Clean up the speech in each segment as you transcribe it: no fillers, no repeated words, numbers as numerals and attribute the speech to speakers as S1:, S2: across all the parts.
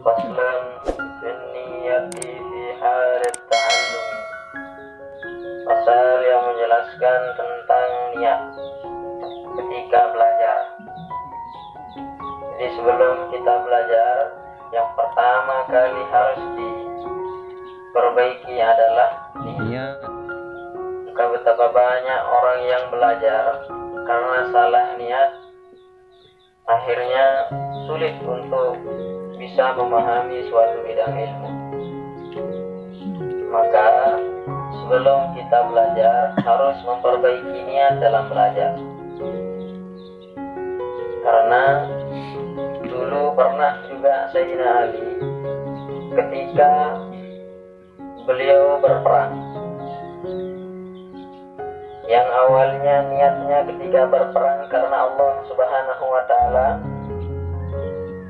S1: Faslun fin niyati fi halit ta'allum. Pasal yang menjelaskan tentang niat ketika belajar. Jadi sebelum kita belajar, yang pertama kali harus diperbaiki adalah niat. Maka betapa banyak orang yang belajar karena salah niat, akhirnya sulit untuk bisa memahami suatu bidang ilmu. Maka sebelum kita belajar harus memperbaiki niat dalam belajar. Karena dulu pernah juga Sayyidina Ali ketika beliau berperang, yang awalnya niatnya ketika berperang karena Allah Subhanahu wa Ta'ala,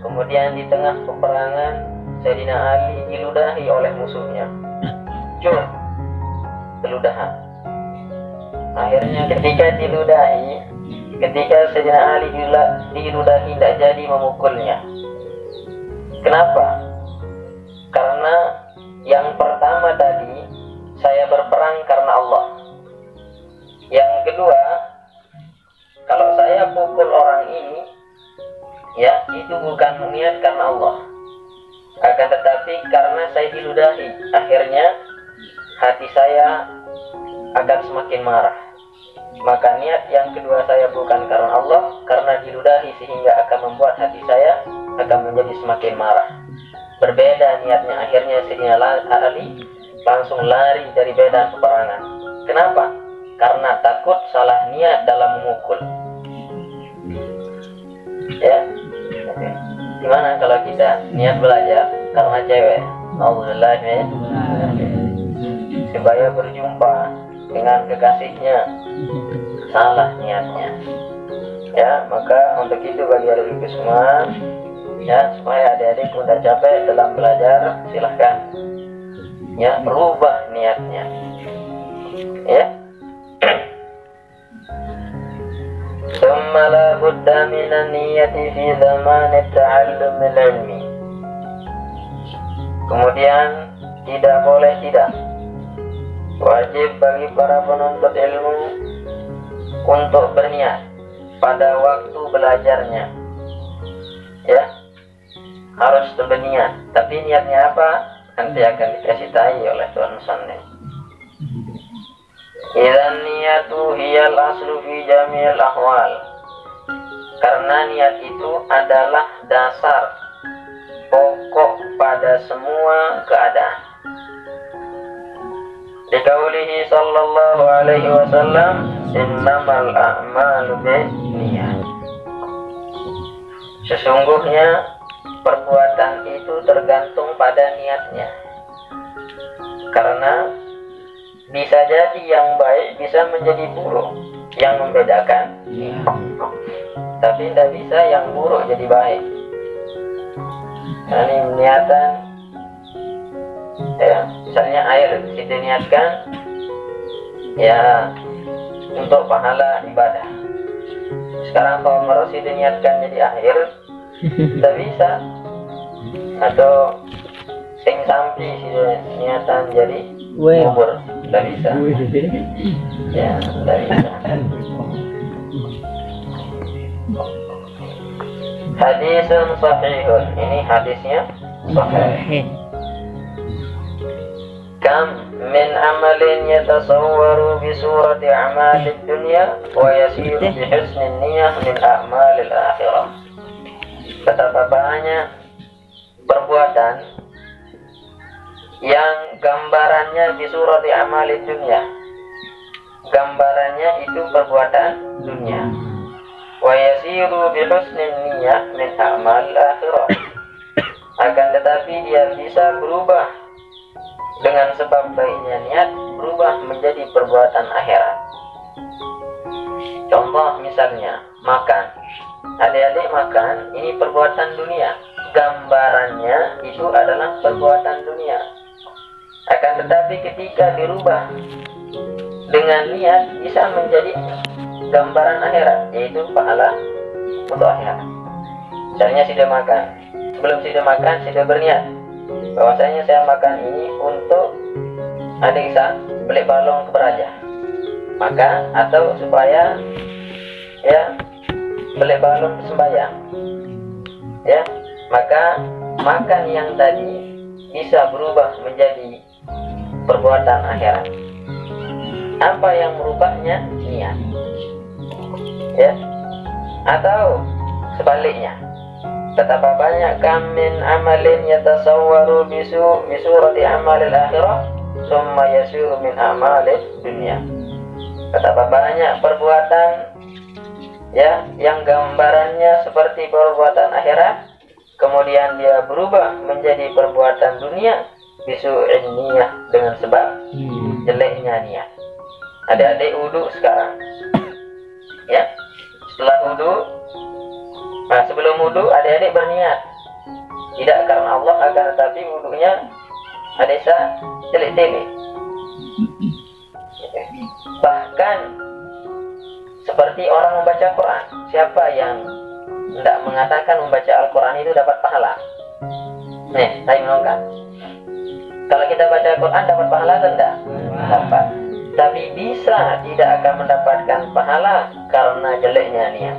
S1: kemudian di tengah peperangan Sayyidina Ali diludahi oleh musuhnya, teludahan. Akhirnya ketika Sayyidina Ali diludahi tidak jadi memukulnya. Kenapa? Karena yang pertama tadi, saya berperang karena Allah. Yang kedua, kalau saya pukul orang ini, ya itu bukan niat karena Allah, akan tetapi karena saya diludahi, akhirnya hati saya akan semakin marah. Maka niat yang kedua saya bukan karena Allah, karena diludahi sehingga akan membuat hati saya akan menjadi semakin marah. Berbeda niatnya, akhirnya Sayyidina Ali langsung lari dari medan peperangan. Kenapa? Karena takut salah niat dalam memukul. Ya, gimana kalau kita niat belajar karena cewek, Alhamdulillah, supaya berjumpa dengan kekasihnya, salah niatnya. Ya, maka untuk itu bagi adik-adik semua, ya, supaya adik-adik mudah capek dalam belajar, silahkan ya rubah niatnya. Ya. ثم لا بد من النية في زمان التعلم العلمي. Kemudian tidak wajib bagi para penuntut ilmu untuk berniat pada waktu belajarnya. Ya, harus berniat. Tapi niatnya apa? Nanti akan dikasih tahu oleh Tuan Musannif. Idzan niyatu hiyal aslu fi jami'il ahwal. Karena niat itu adalah dasar pokok pada semua keadaan. Dikaulihi sallallahu alaihi wasallam, innamal a'malu binniyat. Sesungguhnya perbuatan itu tergantung pada niatnya. Karena bisa jadi yang baik bisa menjadi buruk, yang membedakan. Tapi tidak bisa yang buruk jadi baik. Nah, ini niatan. Ya, misalnya air kita niatkan ya untuk pahala ibadah. Sekarang kalau harus kita niatkan jadi air, tidak bisa. Atau sing sampi niatan jadi bubur, tidak bisa. Ya, tidak bisa. Hadisun sahihun, ini hadisnya sahih. Kam min amalin yatasawwaru bi surati a'malid dunya wa yasiru bi husnin niyyah min a'malil akhirah. Betapa banyak perbuatan yang gambarannya bi surati a'malid dunya. Gambarannya itu perbuatan dunia. Wa yasiru bi husnin niyyah min a'malil akhirah. Akan tetapi dia bisa berubah dengan sebab baiknya niat, berubah menjadi perbuatan akhirat. Contoh misalnya makan. Adik-adik makan, ini perbuatan dunia. Gambarannya itu adalah perbuatan dunia. Akan tetapi ketika dirubah dengan niat bisa menjadi gambaran akhirat, yaitu pahala untuk akhirat. Misalnya sudah makan, sebelum sudah makan sudah berniat bahwasanya saya makan ini untuk adik saya beli balong ke beraja, maka atau supaya ya beli balong sembahyang, ya maka makan yang tadi bisa berubah menjadi perbuatan akhirat. Apa yang merubahnya? Niat, ya. Atau sebaliknya, betapa banyak min amalin yatasawwaru bisurati amalil akhirah summa yasiru min amalid dunia. Betapa banyak perbuatan ya yang gambarannya seperti perbuatan akhirat, kemudian dia berubah menjadi perbuatan dunia bisu'in niyah, dengan sebab jeleknya niat. Adik-adik wudu sekarang, ya setelah wudu, nah sebelum wudu adik-adik berniat tidak karena Allah, akan tetapi wudunya adik saya jelek-jelek. Bahkan seperti orang membaca Quran, siapa yang tidak mengatakan membaca Al-Quran itu dapat pahala? Nih, saya menungkan. Kalau kita baca Al-Quran dapat pahala atau tidak? Dapat. Tapi bisa tidak akan mendapatkan pahala karena jeleknya niat.